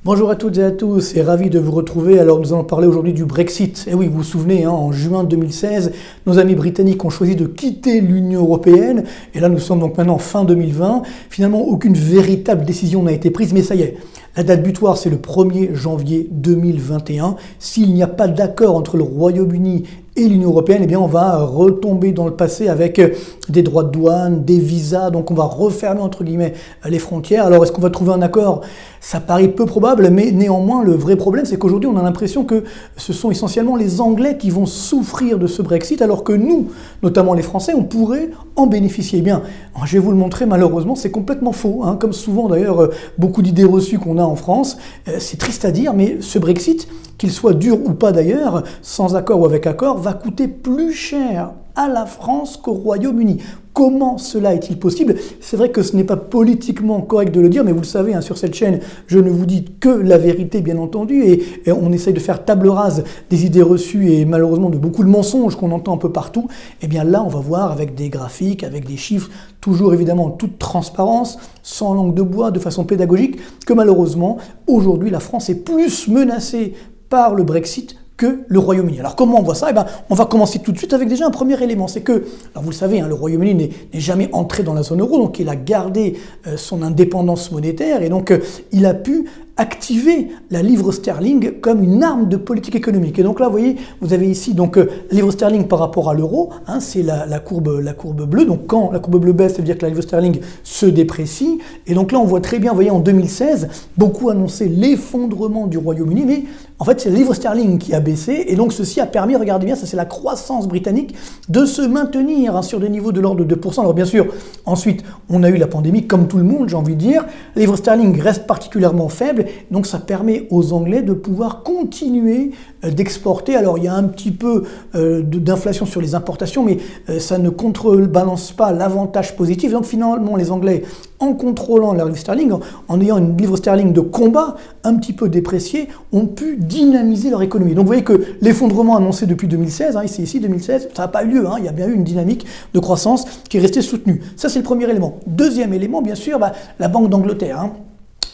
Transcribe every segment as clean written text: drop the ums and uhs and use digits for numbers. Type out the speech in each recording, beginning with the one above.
Bonjour à toutes et à tous et ravi de vous retrouver. Alors nous allons parler aujourd'hui du Brexit. Et oui, vous vous souvenez, en juin 2016, nos amis britanniques ont choisi de quitter l'Union européenne. Et là nous sommes donc maintenant fin 2020. Finalement, aucune véritable décision n'a été prise, mais ça y est. La date butoir, c'est le 1er janvier 2021. S'il n'y a pas d'accord entre le Royaume-Uni et l'Union européenne, eh bien on va retomber dans le passé avec des droits de douane, des visas, donc on va refermer entre guillemets les frontières. Alors est-ce qu'on va trouver un accord? Ça paraît peu probable, mais néanmoins le vrai problème c'est qu'aujourd'hui on a l'impression que ce sont essentiellement les Anglais qui vont souffrir de ce Brexit, alors que nous, notamment les Français, on pourrait en bénéficier. Eh bien, je vais vous le montrer, malheureusement c'est complètement faux, comme souvent d'ailleurs beaucoup d'idées reçues qu'on a en France. C'est triste à dire, mais ce Brexit, qu'il soit dur ou pas d'ailleurs, sans accord ou avec accord, va coûter plus cher à la France qu'au Royaume-Uni. Comment cela est-il possible? C'est vrai que ce n'est pas politiquement correct de le dire, mais vous le savez, sur cette chaîne, je ne vous dis que la vérité, bien entendu, et on essaye de faire table rase des idées reçues et malheureusement de beaucoup de mensonges qu'on entend un peu partout. Et bien là, on va voir avec des graphiques, avec des chiffres, toujours évidemment en toute transparence, sans langue de bois, de façon pédagogique, que malheureusement, aujourd'hui, la France est plus menacée par le Brexit que le Royaume-Uni. Alors comment on voit ça? Eh bien, on va commencer tout de suite avec déjà un premier élément, c'est que, alors vous le savez, le Royaume-Uni n'est jamais entré dans la zone euro, donc il a gardé son indépendance monétaire et donc il a pu activer la livre sterling comme une arme de politique économique. Et donc là, vous voyez, vous avez ici donc la livre sterling par rapport à l'euro, c'est la courbe bleue. Donc quand la courbe bleue baisse, ça veut dire que la livre sterling se déprécie. Et donc là, on voit très bien, vous voyez, en 2016, beaucoup annonçaient l'effondrement du Royaume-Uni, mais en fait, c'est la livre sterling qui a baissé. Et donc ceci a permis, regardez bien, ça c'est la croissance britannique, de se maintenir sur des niveaux de l'ordre de 2%. Alors bien sûr, ensuite, on a eu la pandémie, comme tout le monde, j'ai envie de dire. La livre sterling reste particulièrement faible. Donc ça permet aux Anglais de pouvoir continuer d'exporter. Alors il y a un petit peu d'inflation sur les importations, mais ça ne contrebalance pas l'avantage positif. Donc finalement les Anglais, en contrôlant la livre sterling, en ayant une livre sterling de combat un petit peu dépréciée, ont pu dynamiser leur économie. Donc vous voyez que l'effondrement annoncé depuis 2016, c'est ici 2016, ça n'a pas eu lieu, il y a bien eu une dynamique de croissance qui est restée soutenue. Ça c'est le premier élément. Deuxième élément, bien sûr, la Banque d'Angleterre,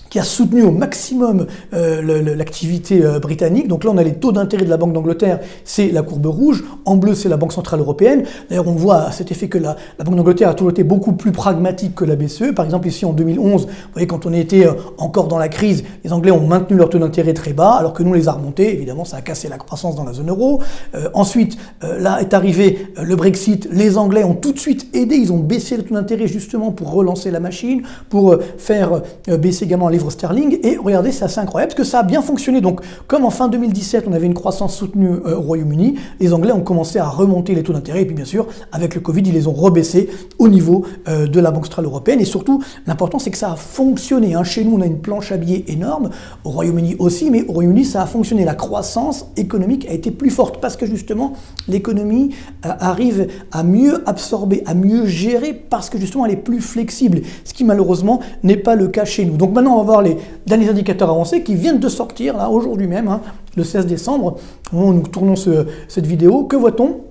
qui a soutenu au maximum l'activité britannique. Donc là, on a les taux d'intérêt de la Banque d'Angleterre, c'est la courbe rouge. En bleu, c'est la Banque Centrale Européenne. D'ailleurs, on voit à cet effet que la Banque d'Angleterre a toujours été beaucoup plus pragmatique que la BCE. Par exemple, ici, en 2011, vous voyez, quand on était encore dans la crise, les Anglais ont maintenu leur taux d'intérêt très bas, alors que nous, on les a remontés. Évidemment, ça a cassé la croissance dans la zone euro. Ensuite, là est arrivé le Brexit. Les Anglais ont tout de suite aidé. Ils ont baissé le taux d'intérêt justement pour relancer la machine, pour faire baisser également livre sterling, et regardez, c'est assez incroyable parce que ça a bien fonctionné. Donc comme en fin 2017 on avait une croissance soutenue au Royaume-Uni, les Anglais ont commencé à remonter les taux d'intérêt, et puis bien sûr avec le Covid ils les ont rebaissés au niveau de la Banque Centrale Européenne. Et surtout l'important c'est que ça a fonctionné, chez nous on a une planche à billets énorme, au Royaume-Uni aussi, mais au Royaume-Uni ça a fonctionné, la croissance économique a été plus forte parce que justement l'économie arrive à mieux absorber, à mieux gérer, parce que justement elle est plus flexible, ce qui malheureusement n'est pas le cas chez nous. Donc maintenant on va voir les derniers indicateurs avancés qui viennent de sortir là aujourd'hui même, le 16 décembre, au moment où nous tournons cette vidéo. Que voit-on?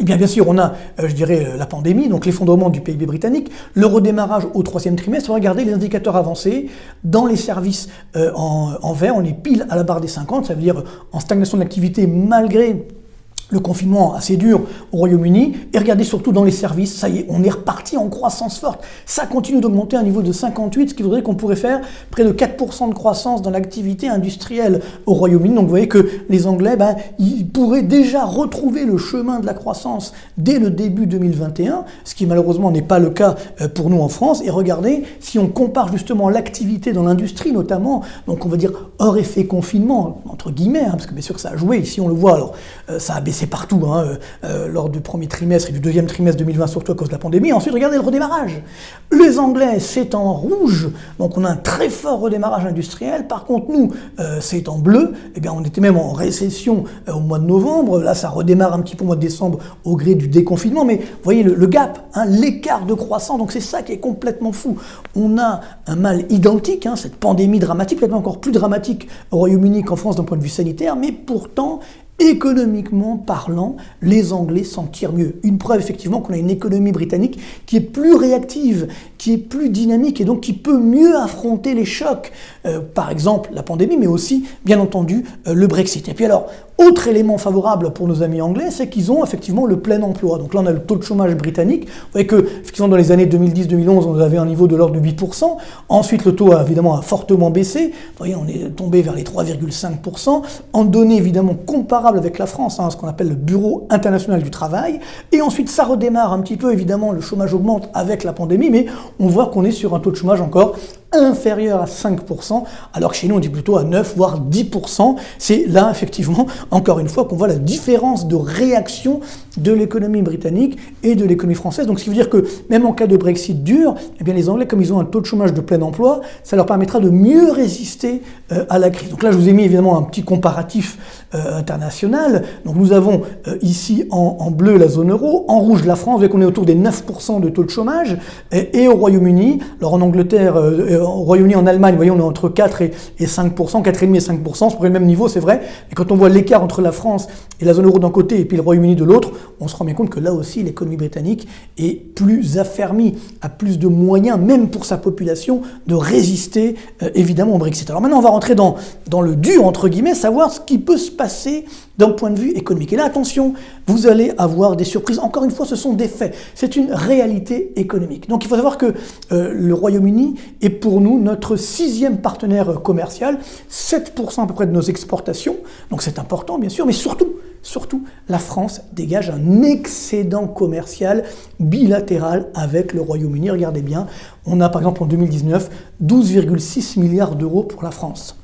Eh bien sûr, on a, la pandémie, donc l'effondrement du PIB britannique, le redémarrage au troisième trimestre. Regardez les indicateurs avancés. Dans les services en vert, on est pile à la barre des 50, ça veut dire en stagnation de l'activité malgré le confinement assez dur au Royaume-Uni. Et regardez surtout dans les services, ça y est, on est reparti en croissance forte. Ça continue d'augmenter à un niveau de 58, ce qui voudrait qu'on pourrait faire près de 4% de croissance dans l'activité industrielle au Royaume-Uni. Donc vous voyez que les Anglais, ils pourraient déjà retrouver le chemin de la croissance dès le début 2021, ce qui malheureusement n'est pas le cas pour nous en France. Et regardez, si on compare justement l'activité dans l'industrie notamment, donc on va dire hors effet confinement, entre guillemets, parce que bien sûr que ça a joué, ici on le voit, alors ça a baissé partout lors du premier trimestre et du deuxième trimestre 2020, surtout à cause de la pandémie. Ensuite, regardez le redémarrage. Les Anglais, c'est en rouge, donc on a un très fort redémarrage industriel. Par contre, nous, c'est en bleu. Eh bien, on était même en récession au mois de novembre. Là, ça redémarre un petit peu au mois de décembre au gré du déconfinement. Mais vous voyez le gap, l'écart de croissance. Donc c'est ça qui est complètement fou. On a un mal identique, cette pandémie dramatique, peut-être encore plus dramatique au Royaume-Uni qu'en France d'un point de vue sanitaire, mais pourtant, économiquement parlant, les Anglais s'en tirent mieux. Une preuve effectivement qu'on a une économie britannique qui est plus réactive, qui est plus dynamique et donc qui peut mieux affronter les chocs. Par exemple, la pandémie, mais aussi, bien entendu, le Brexit. Et puis alors, autre élément favorable pour nos amis anglais, c'est qu'ils ont effectivement le plein emploi. Donc là, on a le taux de chômage britannique. Vous voyez que, effectivement, dans les années 2010-2011, on avait un niveau de l'ordre de 8%. Ensuite, le taux, évidemment, a fortement baissé. Vous voyez, on est tombé vers les 3,5%. En données, évidemment, comparables avec la France, ce qu'on appelle le Bureau international du travail. Et ensuite, ça redémarre un petit peu, évidemment, le chômage augmente avec la pandémie, mais on voit qu'on est sur un taux de chômage encore inférieur à 5%, alors que chez nous on dit plutôt à 9 voire 10%. C'est là effectivement, encore une fois, qu'on voit la différence de réaction de l'économie britannique et de l'économie française. Donc ce qui veut dire que même en cas de Brexit dur, eh bien les Anglais, comme ils ont un taux de chômage de plein emploi, ça leur permettra de mieux résister à la crise. Donc là je vous ai mis évidemment un petit comparatif international. Donc nous avons ici en bleu la zone euro, en rouge la France, vous voyez qu'on est autour des 9% de taux de chômage, et au Royaume-Uni, alors en Angleterre, au Royaume-Uni, en Allemagne, vous voyez, on est entre 4 et 5%, 4,5 et 5%, c'est pour le même niveau, c'est vrai. Et quand on voit l'écart entre la France et la zone euro d'un côté et puis le Royaume-Uni de l'autre, on se rend bien compte que là aussi, l'économie britannique est plus affermie, a plus de moyens, même pour sa population, de résister évidemment au Brexit. Alors maintenant, on va rentrer dans le dur, entre guillemets, savoir ce qui peut se passer d'un point de vue économique. Et là, attention, vous allez avoir des surprises. Encore une fois, ce sont des faits. C'est une réalité économique. Donc il faut savoir que le Royaume-Uni est pour nous notre 6e partenaire commercial, 7% à peu près de nos exportations. Donc c'est important, bien sûr, mais surtout, la France dégage un excédent commercial bilatéral avec le Royaume-Uni. Regardez bien, on a par exemple en 2019 12,6 milliards d'euros pour la France.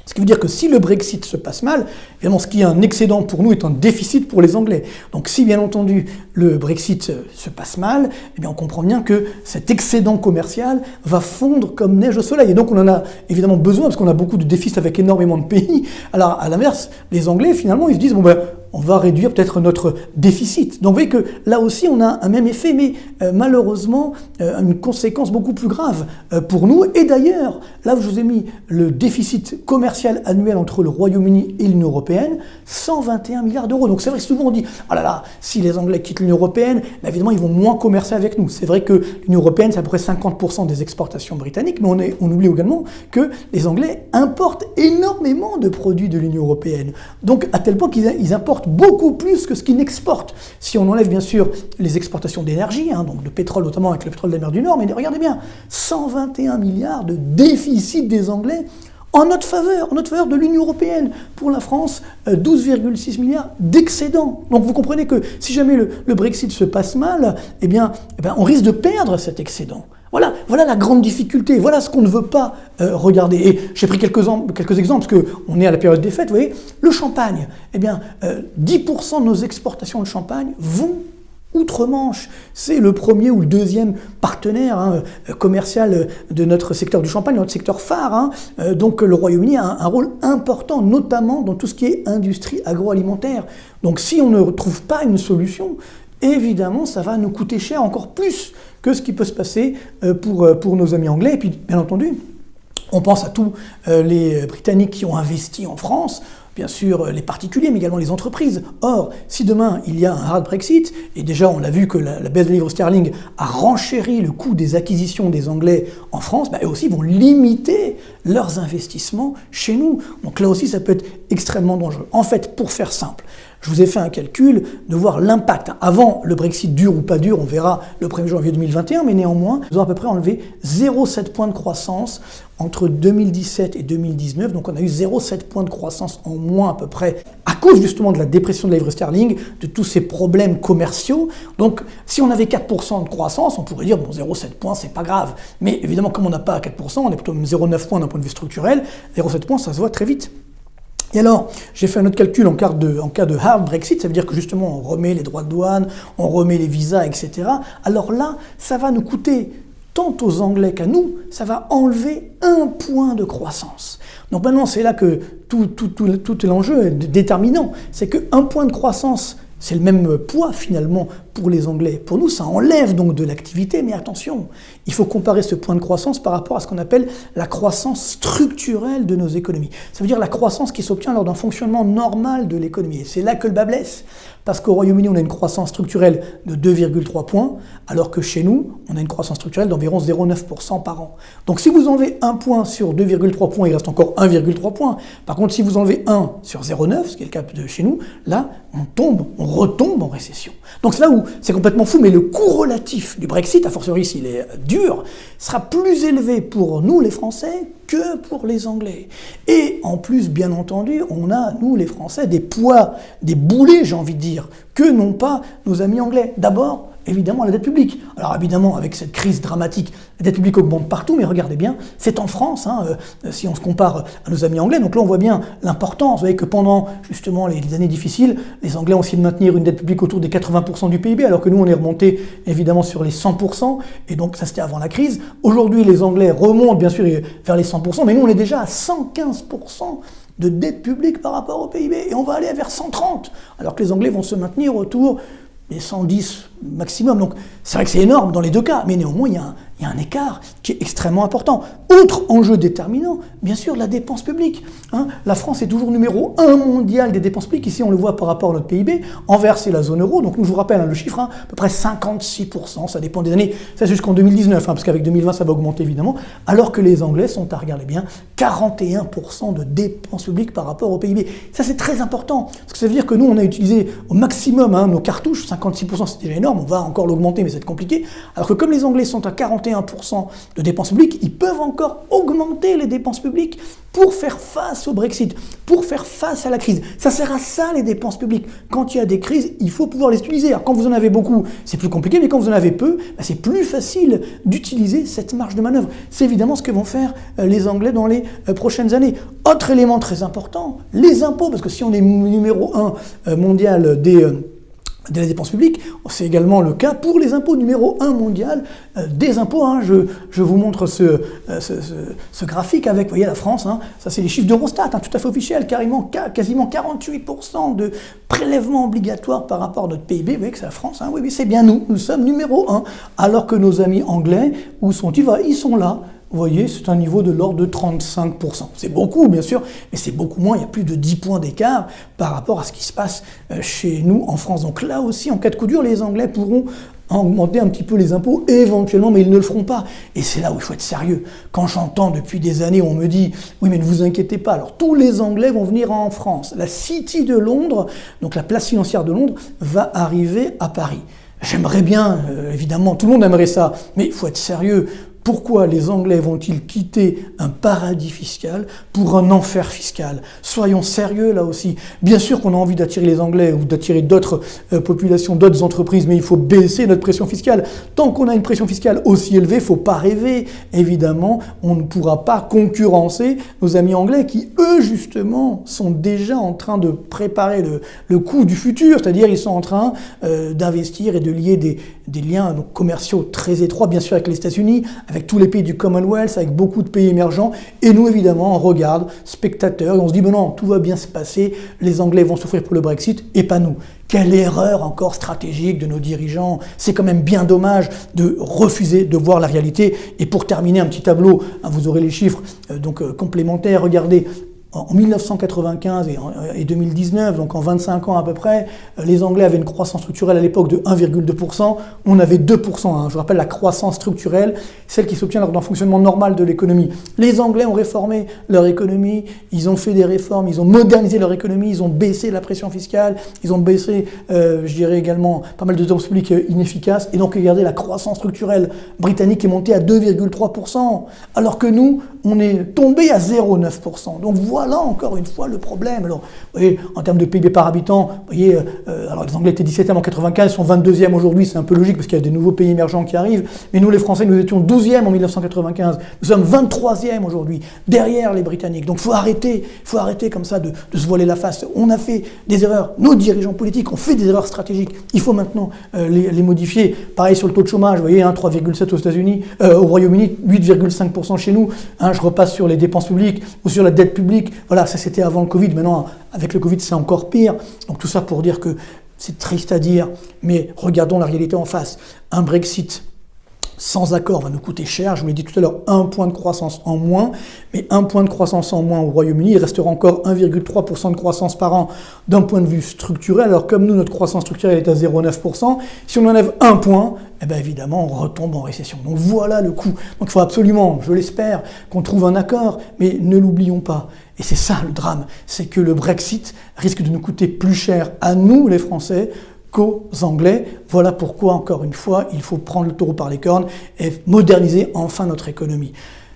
Ce qui veut dire que si le Brexit se passe mal, évidemment, ce qui est un excédent pour nous est un déficit pour les Anglais. Donc si, bien entendu, le Brexit se passe mal, eh bien, on comprend bien que cet excédent commercial va fondre comme neige au soleil. Et donc on en a évidemment besoin, parce qu'on a beaucoup de déficits avec énormément de pays. Alors, à l'inverse, les Anglais, finalement, ils se disent, bon ben, on va réduire peut-être notre déficit. Donc vous voyez que là aussi on a un même effet, mais malheureusement une conséquence beaucoup plus grave pour nous. Et d'ailleurs, là où je vous ai mis le déficit commercial annuel entre le Royaume-Uni et l'Union européenne, 121 milliards d'euros. Donc c'est vrai que souvent on dit, oh là là, si les Anglais quittent l'Union européenne, ben évidemment ils vont moins commercer avec nous. C'est vrai que l'Union européenne c'est à peu près 50% des exportations britanniques, mais on oublie également que les Anglais importent énormément de produits de l'Union européenne. Donc à tel point qu'ils importent beaucoup plus que ce qu'ils n'exportent. Si on enlève bien sûr les exportations d'énergie, donc de pétrole notamment avec le pétrole de la mer du Nord, mais regardez bien, 121 milliards de déficit des Anglais en notre faveur de l'Union européenne. Pour la France, 12,6 milliards d'excédent. Donc vous comprenez que si jamais le Brexit se passe mal, eh bien, on risque de perdre cet excédent. Voilà la grande difficulté, voilà ce qu'on ne veut pas regarder. Et j'ai pris quelques exemples, parce qu'on est à la période des fêtes, vous voyez, le champagne, eh bien, 10% de nos exportations de champagne vont outre-Manche. C'est le premier ou le deuxième partenaire commercial de notre secteur du champagne, notre secteur phare. Donc le Royaume-Uni a un rôle important, notamment dans tout ce qui est industrie agroalimentaire. Donc si on ne trouve pas une solution, évidemment, ça va nous coûter cher encore plus que ce qui peut se passer pour nos amis anglais. Et puis, bien entendu, on pense à tous les Britanniques qui ont investi en France, bien sûr les particuliers, mais également les entreprises. Or, si demain il y a un hard Brexit, et déjà on l'a vu que la baisse de livre sterling a renchéri le coût des acquisitions des Anglais en France, eux aussi vont limiter leurs investissements chez nous. Donc là aussi, ça peut être extrêmement dangereux. En fait, pour faire simple, je vous ai fait un calcul de voir l'impact. Avant le Brexit dur ou pas dur, on verra le 1er janvier 2021, mais néanmoins, nous avons à peu près enlevé 0,7 points de croissance entre 2017 et 2019. Donc on a eu 0,7 points de croissance en moins à peu près à cause justement de la dépression de la livre sterling, de tous ces problèmes commerciaux. Donc si on avait 4% de croissance, on pourrait dire bon 0,7 points, c'est pas grave. Mais évidemment, comme on n'a pas 4%, on est plutôt 0,9 points d'un point de vue structurel. 0,7 points, ça se voit très vite. Et alors, j'ai fait un autre calcul en cas de hard Brexit, ça veut dire que justement on remet les droits de douane, on remet les visas, etc. Alors là, ça va nous coûter, tant aux Anglais qu'à nous, ça va enlever 1 point de croissance. Donc maintenant, c'est là que tout l'enjeu est déterminant. C'est que 1 point de croissance, c'est le même poids finalement pour les Anglais. Pour nous, ça enlève donc de l'activité, mais attention, il faut comparer ce point de croissance par rapport à ce qu'on appelle la croissance structurelle de nos économies. Ça veut dire la croissance qui s'obtient lors d'un fonctionnement normal de l'économie. Et c'est là que le bas blesse. Parce qu'au Royaume-Uni, on a une croissance structurelle de 2,3 points, alors que chez nous, on a une croissance structurelle d'environ 0,9% par an. Donc si vous enlevez 1 point sur 2,3 points, il reste encore 1,3 points. Par contre, si vous enlevez 1 sur 0,9, ce qui est le cas de chez nous, là, on retombe en récession. Donc c'est là où c'est complètement fou, mais le coût relatif du Brexit, a fortiori s'il est dur, sera plus élevé pour nous les Français que pour les Anglais. Et en plus, bien entendu, on a, nous les Français, des poids, des boulets, j'ai envie de dire, que n'ont pas nos amis anglais. D'abord, évidemment, la dette publique. Alors évidemment, avec cette crise dramatique, la dette publique augmente partout, mais regardez bien, c'est en France, si on se compare à nos amis anglais. Donc là, on voit bien l'importance. Vous voyez que pendant, justement, les années difficiles, les Anglais ont essayé de maintenir une dette publique autour des 80% du PIB, alors que nous, on est remonté, évidemment, sur les 100%. Et donc, ça, c'était avant la crise. Aujourd'hui, les Anglais remontent, bien sûr, vers les 100%, mais nous, on est déjà à 115% de dette publique par rapport au PIB. Et on va aller vers 130, alors que les Anglais vont se maintenir autour des 110 maximum. Donc c'est vrai que c'est énorme dans les deux cas, mais néanmoins il y a un écart qui est extrêmement important. Autre enjeu déterminant, bien sûr, la dépense publique. La France est toujours numéro 1 mondial des dépenses publiques. Ici, on le voit par rapport à notre PIB. Envers, c'est la zone euro. Donc, nous, je vous rappelle le chiffre, à peu près 56%. Ça dépend des années. Ça, c'est jusqu'en 2019, parce qu'avec 2020, ça va augmenter, évidemment. Alors que les Anglais sont, à regarder bien, 41% de dépenses publiques par rapport au PIB. Ça, c'est très important. Parce que ça veut dire que nous, on a utilisé au maximum nos cartouches. 56%, c'est déjà énorme. On va encore l'augmenter, mais c'est compliqué. Alors que comme les Anglais sont à 41% de dépenses publiques, ils peuvent encore augmenter les dépenses publiques pour faire face au Brexit, pour faire face à la crise. Ça sert à ça, les dépenses publiques. Quand il y a des crises, il faut pouvoir les utiliser. Alors quand vous en avez beaucoup, c'est plus compliqué, mais quand vous en avez peu, c'est plus facile d'utiliser cette marge de manœuvre. C'est évidemment ce que vont faire les Anglais dans les prochaines années. Autre élément très important, les impôts, parce que si on est numéro 1 mondial de la dépense publique, c'est également le cas pour les impôts, numéro 1 mondial des impôts. Je vous montre ce graphique avec, vous voyez, la France, ça c'est les chiffres d'Eurostat, tout à fait officiel, quasiment 48% de prélèvements obligatoires par rapport à notre PIB. Vous voyez que c'est la France, oui, c'est bien nous sommes numéro 1, alors que nos amis anglais, où sont-ils? Ils sont là. Vous voyez, c'est un niveau de l'ordre de 35%. C'est beaucoup, bien sûr, mais c'est beaucoup moins. Il y a plus de 10 points d'écart par rapport à ce qui se passe chez nous en France. Donc là aussi, en cas de coup dur, les Anglais pourront augmenter un petit peu les impôts, éventuellement, mais ils ne le feront pas. Et c'est là où il faut être sérieux. Quand j'entends depuis des années, on me dit « Oui, mais ne vous inquiétez pas, alors tous les Anglais vont venir en France. La City de Londres, donc la place financière de Londres, va arriver à Paris. » J'aimerais bien, évidemment, tout le monde aimerait ça, mais il faut être sérieux. Pourquoi les Anglais vont-ils quitter un paradis fiscal pour un enfer fiscal? Soyons sérieux là aussi. Bien sûr qu'on a envie d'attirer les Anglais ou d'attirer d'autres populations, d'autres entreprises, mais il faut baisser notre pression fiscale. Tant qu'on a une pression fiscale aussi élevée, il ne faut pas rêver. Évidemment, on ne pourra pas concurrencer nos amis anglais qui, eux, justement, sont déjà en train de préparer le coût du futur. C'est-à-dire ils sont en train d'investir et de lier des liens commerciaux très étroits, bien sûr, avec les États-Unis, avec tous les pays du Commonwealth, avec beaucoup de pays émergents. Et nous, évidemment, on regarde, spectateurs, et on se dit, non, tout va bien se passer, les Anglais vont souffrir pour le Brexit, et pas nous. Quelle erreur encore stratégique de nos dirigeants. C'est quand même bien dommage de refuser de voir la réalité. Et pour terminer, un petit tableau, vous aurez les chiffres complémentaires. Regardez, en 1995 et 2019, donc en 25 ans à peu près, les Anglais avaient une croissance structurelle à l'époque de 1,2%, on avait 2%. Je vous rappelle la croissance structurelle, celle qui s'obtient lors d'un fonctionnement normal de l'économie. Les Anglais ont réformé leur économie, ils ont fait des réformes, ils ont modernisé leur économie, ils ont baissé la pression fiscale, ils ont baissé, je dirais également, pas mal de dépenses publiques inefficaces, et donc regardez, la croissance structurelle britannique est montée à 2,3%, alors que nous, on est tombé à 0,9%. Donc voilà encore une fois le problème. Alors, vous voyez, en termes de PIB par habitant, vous voyez, alors les Anglais étaient 17e en 95, ils sont 22e aujourd'hui, c'est un peu logique parce qu'il y a des nouveaux pays émergents qui arrivent, mais nous les Français, nous étions 12e en 1995, nous sommes 23e aujourd'hui, derrière les Britanniques. Donc il faut arrêter comme ça de se voiler la face. On a fait des erreurs, nos dirigeants politiques ont fait des erreurs stratégiques, il faut maintenant les modifier. Pareil sur le taux de chômage, vous voyez, 3,7 aux États-Unis, au Royaume-Uni, 8,5% chez nous. Je repasse sur les dépenses publiques ou sur la dette publique. Voilà, ça c'était avant le Covid. Maintenant, avec le Covid, c'est encore pire. Donc tout ça pour dire que c'est triste à dire, mais regardons la réalité en face. Un Brexit sans accord va nous coûter cher. Je vous l'ai dit tout à l'heure, 1 point de croissance en moins. Mais 1 point de croissance en moins au Royaume-Uni, il restera encore 1,3% de croissance par an d'un point de vue structurel. Alors comme nous, notre croissance structurelle est à 0,9%, si on enlève 1 point, eh bien évidemment, on retombe en récession. Donc voilà le coût. Donc il faut absolument, je l'espère, qu'on trouve un accord, mais ne l'oublions pas. Et c'est ça le drame, c'est que le Brexit risque de nous coûter plus cher à nous, les Français, qu'aux Anglais. Voilà pourquoi, encore une fois, il faut prendre le taureau par les cornes et moderniser enfin notre économie.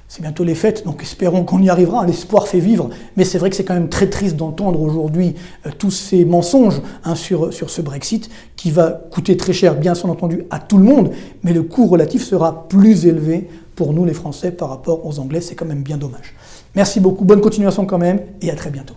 C'est bientôt les fêtes, donc espérons qu'on y arrivera. L'espoir fait vivre, mais c'est vrai que c'est quand même très triste d'entendre aujourd'hui tous ces mensonges sur ce Brexit qui va coûter très cher, bien entendu, à tout le monde, mais le coût relatif sera plus élevé pour nous les Français par rapport aux Anglais. C'est quand même bien dommage. Merci beaucoup, bonne continuation quand même, et à très bientôt.